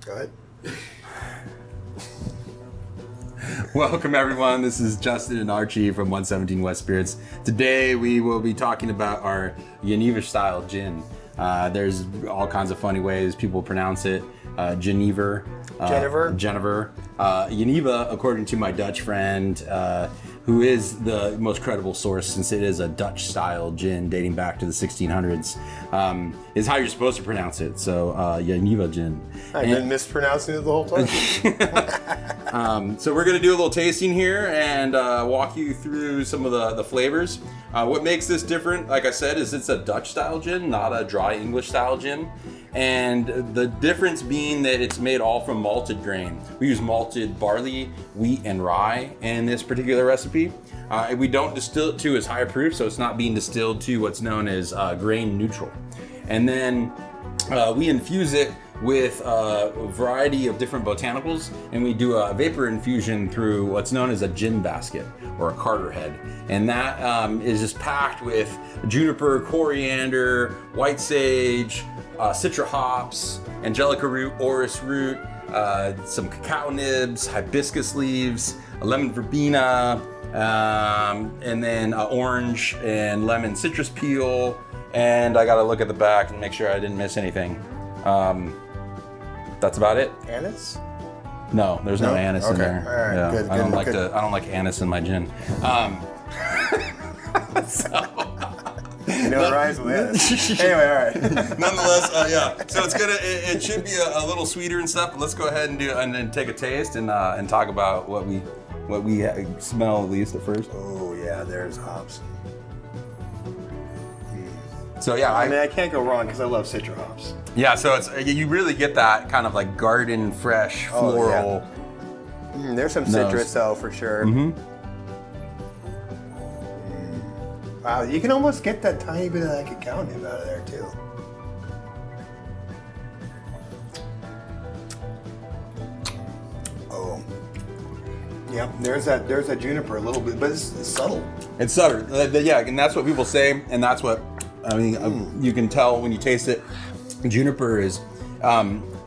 Go ahead. Welcome everyone, this is Justin and Archie from 117 West Spirits. Today we will be talking about our Geneva style gin. There's all kinds of funny ways people pronounce it. Geneva. Geneva, according to my Dutch friend, who is the most credible source since it is a Dutch style gin dating back to the 1600s, is how you're supposed to pronounce it. So Geneva gin. I've been mispronouncing it the whole time. So we're gonna do a little tasting here and walk you through some of the flavors. What makes this different, like I said, is it's a Dutch style gin, not a dry English style gin. And the difference being that it's made all from malted grain. We use malted barley, wheat, and rye in this particular recipe. We don't distill it to as high proof, so it's not being distilled to what's known as grain neutral. And then we infuse it with a variety of different botanicals, and we do a vapor infusion through what's known as a gin basket or a Carter head. And that is just packed with juniper, coriander, white sage, citra hops, angelica root, orris root, some cacao nibs, hibiscus leaves, a lemon verbena, and then orange and lemon citrus peel. And I gotta look at the back and make sure I didn't miss anything. That's about it. Anise? No, there's no anise in there. All right, yeah, good. I don't like anise in my gin. You know, it rhymes with anise. Anyway, all right. Nonetheless, yeah. So it should be a little sweeter and stuff. But let's go ahead and then take a taste and talk about what we smell at least at first. Oh yeah, there's hops. So yeah, I mean, I can't go wrong because I love citra hops. Yeah, so you really get that kind of like garden fresh floral. Yeah. There's some citrus though for sure. Mm-hmm. Wow, you can almost get that tiny bit of that cacao nib out of there too. Oh, yeah. There's that juniper a little bit, but it's subtle. It's subtle, yeah, and that's what people say, and that's what you can tell when you taste it. Juniper is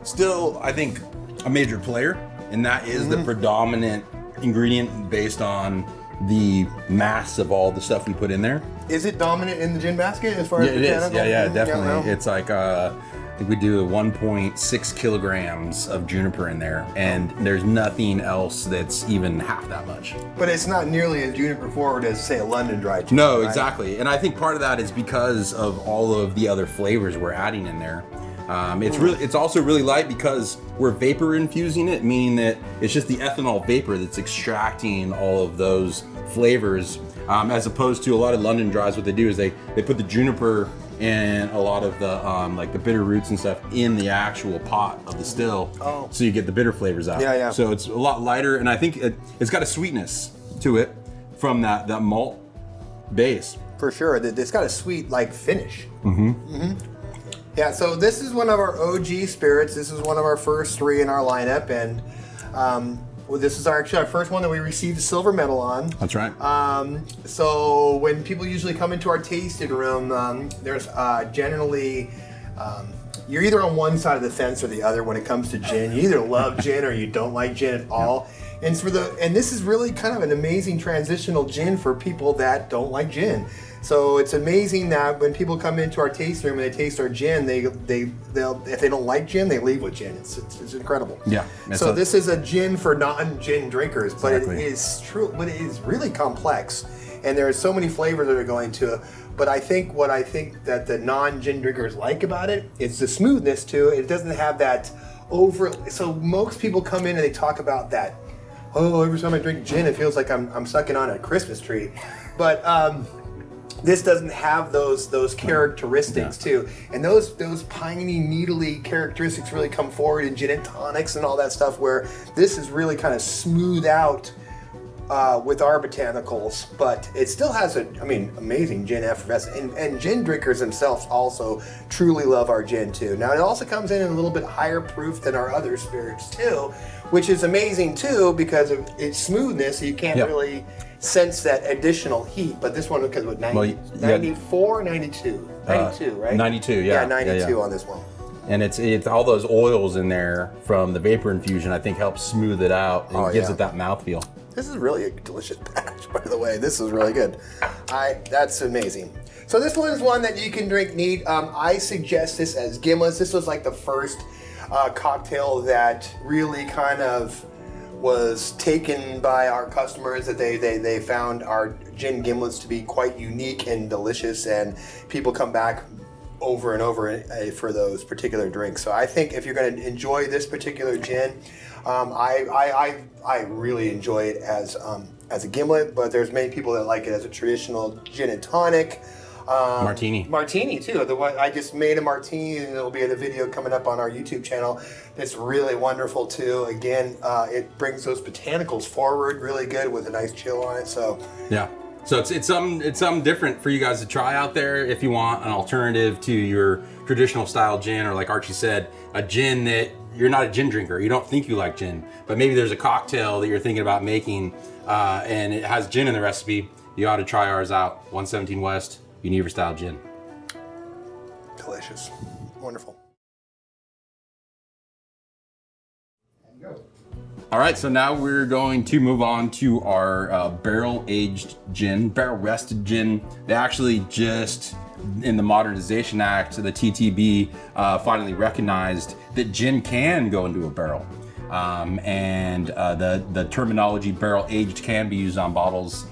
still, I think, a major player, and that is the predominant ingredient based on the mass of all the stuff we put in there. Is it dominant in the gin basket as far as it is? Yeah, definitely. Yeah, it's like I think we do 1.6 kilograms of juniper in there, and there's nothing else that's even half that much. But it's not nearly as juniper forward as, say, a London dry gin. No, right? exactly. And I think part of that is because of all of the other flavors we're adding in there. It's also really light because we're vapor infusing it, meaning that it's just the ethanol vapor that's extracting all of those flavors, as opposed to a lot of London dries. What they do is they put the juniper and a lot of the like the bitter roots and stuff in the actual pot of the still, so you get the bitter flavors out. Yeah. So it's a lot lighter, and I think it's got a sweetness to it from that malt base. For sure, it's got a sweet like finish. Mm-hmm. Yeah, so this is one of our OG spirits. This is one of our first three in our lineup, and this is actually our first one that we received a silver medal on. That's right. So when people usually come into our tasting room, there's generally you're either on one side of the fence or the other when it comes to gin. You either love gin or you don't like gin at all. And this is really kind of an amazing transitional gin for people that don't like gin. So it's amazing that when people come into our tasting room and they taste our gin, they'll if they don't like gin, they leave with gin. It's incredible. Yeah. So this is a gin for non-gin drinkers, but Exactly. it is true. But it is really complex, and there are so many flavors that are going to it. But I think that the non-gin drinkers like about it is the smoothness to it. It doesn't have that over. So most people come in and they talk about that. Oh, every time I drink gin, it feels like I'm sucking on a Christmas tree, but. This doesn't have those characteristics too, and those piney, needly characteristics really come forward in gin and tonics and all that stuff. Where this is really kind of smooth out with our botanicals, but it still has amazing gin effervescence, and gin drinkers themselves also truly love our gin too. Now it also comes in a little bit higher proof than our other spirits too, which is amazing too because of its smoothness. You can't really sense that additional heat, but this one, because 94, 92, 92, right? 92, yeah. Yeah, 92 on this one. And it's all those oils in there from the vapor infusion, I think, helps smooth it out and gives it that mouthfeel. This is really a delicious batch, by the way. This is really good. That's amazing. So this one is one that you can drink neat. I suggest this as gimlets. This was like the first cocktail that really kind of was taken by our customers, that they found our gin gimlets to be quite unique and delicious, and people come back over and over for those particular drinks. So I think if you're going to enjoy this particular gin, I really enjoy it as a gimlet, but there's many people that like it as a traditional gin and tonic. Martini too. The one I just made a martini, and it'll be in a video coming up on our YouTube channel. It's really wonderful too. Again, it brings those botanicals forward really good with a nice chill on it. So yeah. So it's something different for you guys to try out there if you want an alternative to your traditional style gin, or like Archie said, a gin that you're not a gin drinker, you don't think you like gin, but maybe there's a cocktail that you're thinking about making and it has gin in the recipe. You ought to try ours out. 117 West, Geneva style gin. Delicious. Wonderful. All right, so now we're going to move on to our barrel-aged gin, barrel-rested gin. They actually just, in the Modernization Act, the TTB finally recognized that gin can go into a barrel. And the terminology barrel-aged can be used on bottles,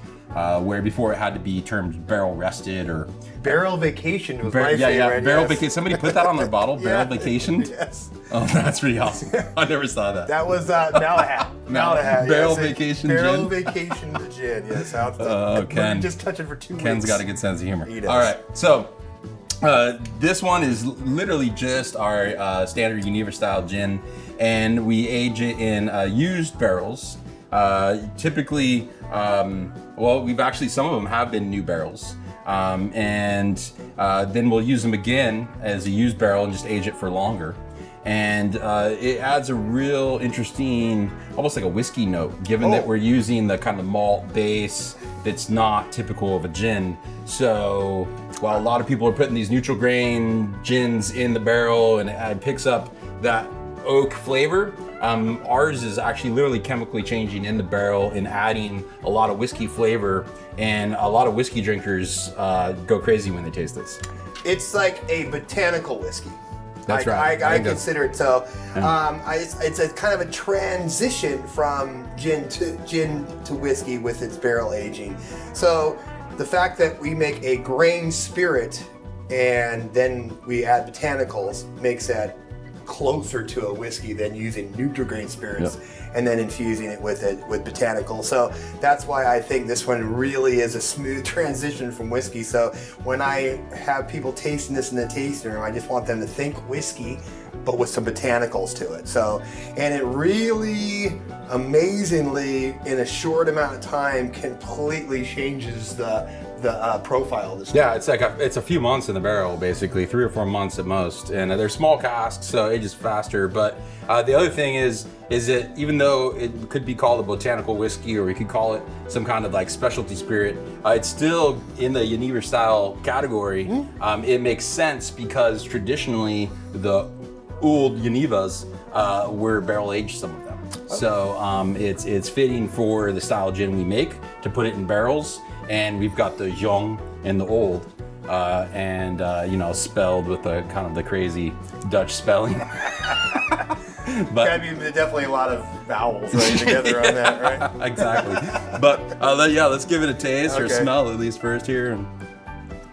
where before it had to be termed barrel-rested or... Barrel vacation was my favorite. Yeah, barrel vacation. Somebody put that on their bottle, barrel vacation? Yes. Oh, that's pretty awesome. I never saw that. That was Malahat. Barrel vacation barrel gin. Barrel vacation gin, yes. Ken. Just touch it for 2 weeks. Ken's got a good sense of humor. He does. All right, so this one is literally just our standard Geneva style gin, and we age it in used barrels. Typically, we've actually, some of them have been new barrels. And then we'll use them again as a used barrel and just age it for longer. And it adds a real interesting, almost like a whiskey note, given that we're using the kind of malt base that's not typical of a gin. So while a lot of people are putting these neutral grain gins in the barrel and it picks up that oak flavor, ours is actually literally chemically changing in the barrel and adding a lot of whiskey flavor, and a lot of whiskey drinkers go crazy when they taste this. It's like a botanical whiskey. That's right. I consider it so. It's a kind of a transition from gin to whiskey with its barrel aging. So the fact that we make a grain spirit and then we add botanicals makes that closer to a whiskey than using neutral grain spirits and then infusing it with botanicals. So that's why I think this one really is a smooth transition from whiskey. So when I have people tasting this in the tasting room, I just want them to think whiskey, but with some botanicals to it. So, and it really, amazingly, in a short amount of time, completely changes the profile of this. Yeah, it's like it's a few months in the barrel, basically 3 or 4 months at most, and they're small casks, so it ages faster. But the other thing is that even though it could be called a botanical whiskey, or we could call it some kind of like specialty spirit, it's still in the Geneva style category. It makes sense because traditionally the old Genevas were barrel aged, some of them. So it's fitting for the style gin we make to put it in barrels. And we've got the young and the old, spelled with the kind of the crazy Dutch spelling. But definitely a lot of vowels right together on that, right? Exactly. But let's give it a taste or smell at least first here. And...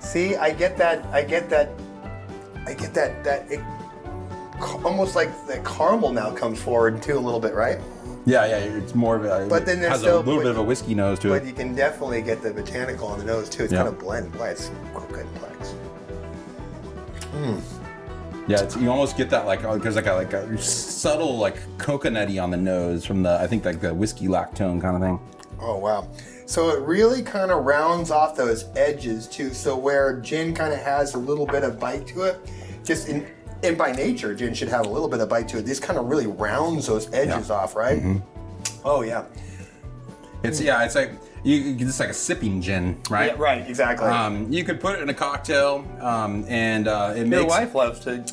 See, I get that. Almost like that caramel now comes forward too a little bit, right? Yeah, it's more of a. But then there's has a little bit of a whiskey nose to it. But you can definitely get the botanical on the nose too. It's kind of blended. Boy, it's good complex. Yeah, you almost get that there's like a subtle coconutty on the nose from the the whiskey lactone kind of thing. Oh wow! So it really kind of rounds off those edges too. So where gin kind of has a little bit of bite to it, and by nature, gin should have a little bit of bite to it. This kind of really rounds those edges off, right? Mm-hmm. Oh yeah. It's like It's like a sipping gin, right? Yeah, right, exactly. You could put it in a cocktail, and it makes. Your wife loves to.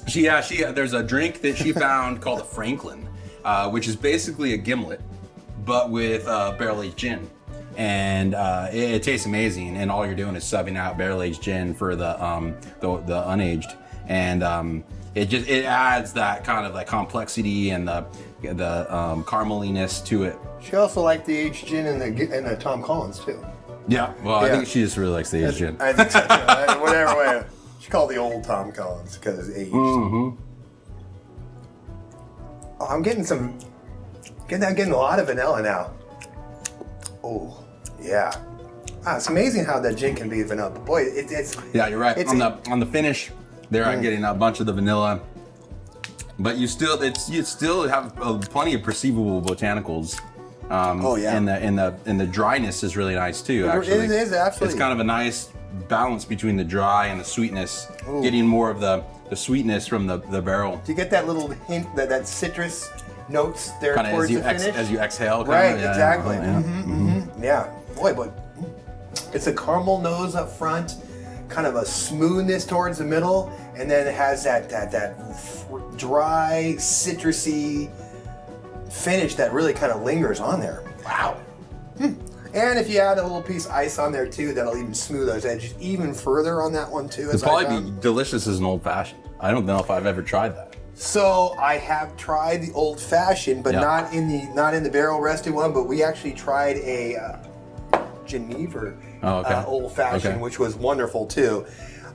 There's a drink that she found called a Franklin, which is basically a gimlet, but with barrel-aged gin, and it tastes amazing. And all you're doing is subbing out barrel-aged gin for the unaged, and it adds that kind of like complexity and the carameliness to it. She also liked the aged gin in the Tom Collins too. Yeah, well, I think she just really likes the aged gin. I think so too. Whatever way. She called the old Tom Collins because it's aged. Mm-hmm. Oh, I'm getting a lot of vanilla now. Oh, yeah. It's amazing how that gin can be vanilla. But boy, it's yeah, you're right. On the finish, there I'm getting a bunch of the vanilla, but you still have plenty of perceivable botanicals. And the dryness is really nice too. Actually, it is absolutely. It's kind of a nice balance between the dry and the sweetness. Ooh. Getting more of the sweetness from the barrel. Do you get that little hint that citrus notes there kinda towards the finish? As you exhale. Right, exactly. Yeah. Boy, but it's a caramel nose up front, kind of a smoothness towards the middle, and then it has that dry, citrusy finish that really kind of lingers on there. Wow. And if you add a little piece of ice on there too, that'll even smooth those edges even further on that one too. It'd probably be delicious as an old fashioned. I don't know if I've ever tried that. So I have tried the old fashioned, but not in the barrel rested one. But we actually tried a Geneva old fashioned, which was wonderful too.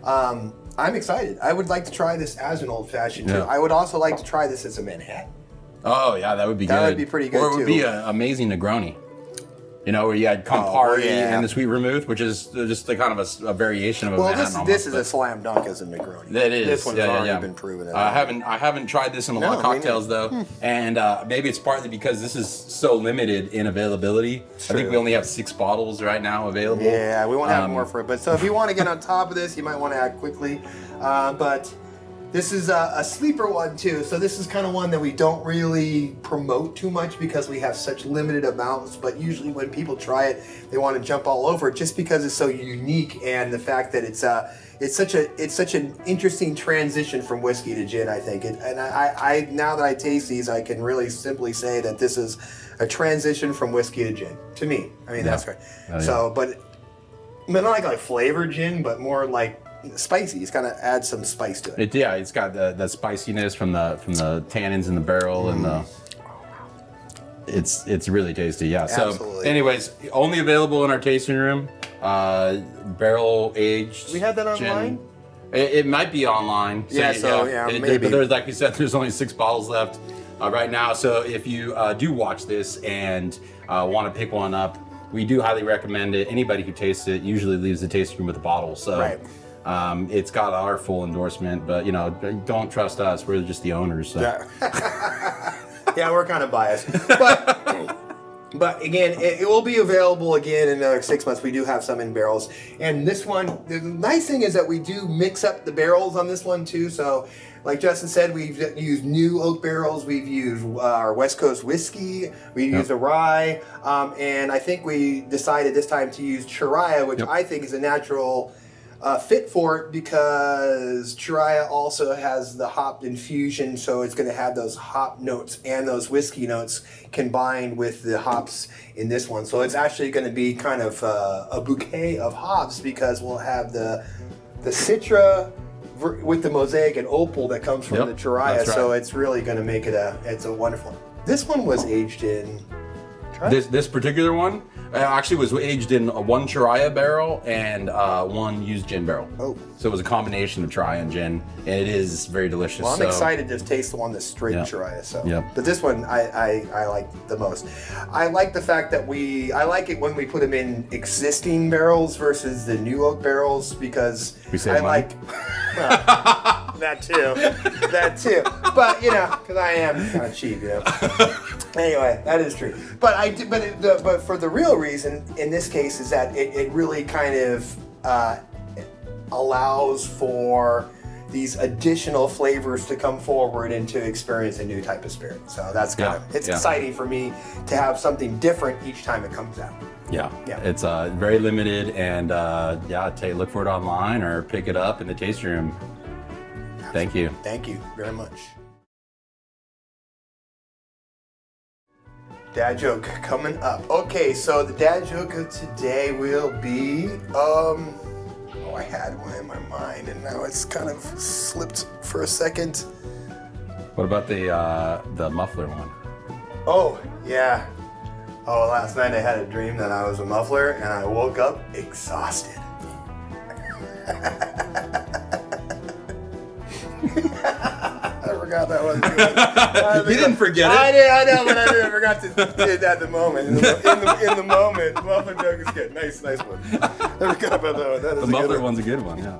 I'm excited. I would like to try this as an old fashioned too. I would also like to try this as a Manhattan. Oh yeah, that would be good. That would be pretty good Or it would too. be an amazing Negroni. You know, where you had Campari and the sweet vermouth, which is just a kind of a variation of a Manhattan. This is a slam dunk as a Negroni. That is. This one's already been proven. I haven't tried this in a lot of cocktails though, and maybe it's partly because this is so limited in availability. I think we only have 6 bottles right now available. Yeah, we won't have more for it. But so if you want to get on top of this, you might want to act quickly. But this is a sleeper one too, so this is kind of one that we don't really promote too much because we have such limited amounts, but usually when people try it, they want to jump all over it just because it's so unique and the fact that it's such an interesting transition from whiskey to gin, I think. I now that I taste these, I can really simply say that this is a transition from whiskey to gin, to me. I mean, that's right. So, but not like flavored gin, but more like spicy. It's kind of adds some spice to it. It's got the spiciness from the tannins in the barrel and it's really tasty. Yeah. Absolutely. So, anyways, only available in our tasting room. Barrel aged. We had that gin. online. It might be online. So, maybe. But there's, like we said, there's only 6 bottles left right now. So if you do watch this and want to pick one up, we do highly recommend it. Anybody who tastes it usually leaves the tasting room with a bottle. So. Right. It's got our full endorsement, but don't trust us. We're just the owners. So. Yeah, we're kind of biased, but again, it will be available again in another 6 months. We do have some in barrels, and this one, the nice thing is that we do mix up the barrels on this one too. So, like Justin said, we've used new oak barrels. We've used our West Coast whiskey. We used a rye, and I think we decided this time to use Chiraya, which I think is a natural fit for it because Chiraya also has the hop infusion, so it's going to have those hop notes and those whiskey notes combined with the hops in this one. So it's actually going to be kind of a bouquet of hops because we'll have the Citra with the Mosaic and Opal that comes from the Chiraya. Right. So it's really going to make it a wonderful one. This one was aged in... This particular one actually was aged in one Chiraya barrel and one used gin barrel. Oh. So it was a combination of Chiraya and gin, and it is very delicious. Well, I'm excited to taste the one that's straight Chiraya. So, but this one I like the most. I like the fact that I like it when we put them in existing barrels versus the new oak barrels because I like that too. But because I am kind of cheap, Anyway, that is true. But for the real reason in this case is that it really kind of allows for these additional flavors to come forward and to experience a new type of spirit. So that's it's exciting for me to have something different each time it comes out. Yeah. Yeah. It's very limited, and look for it online or pick it up in the tasting room. Thank you. Thank you very much. Dad joke coming up. Okay, so the dad joke of today will be, I had one in my mind and now it's kind of slipped for a second. What about the muffler one? Oh, yeah. Oh, last night I had a dream that I was a muffler and I woke up exhausted. I forgot that was good. You didn't forget it. I know, but I forgot to do it at the moment. In the moment, muffler joke is good. Nice one. I forgot about that one. That is The a good muffler one. one's a good one, yeah.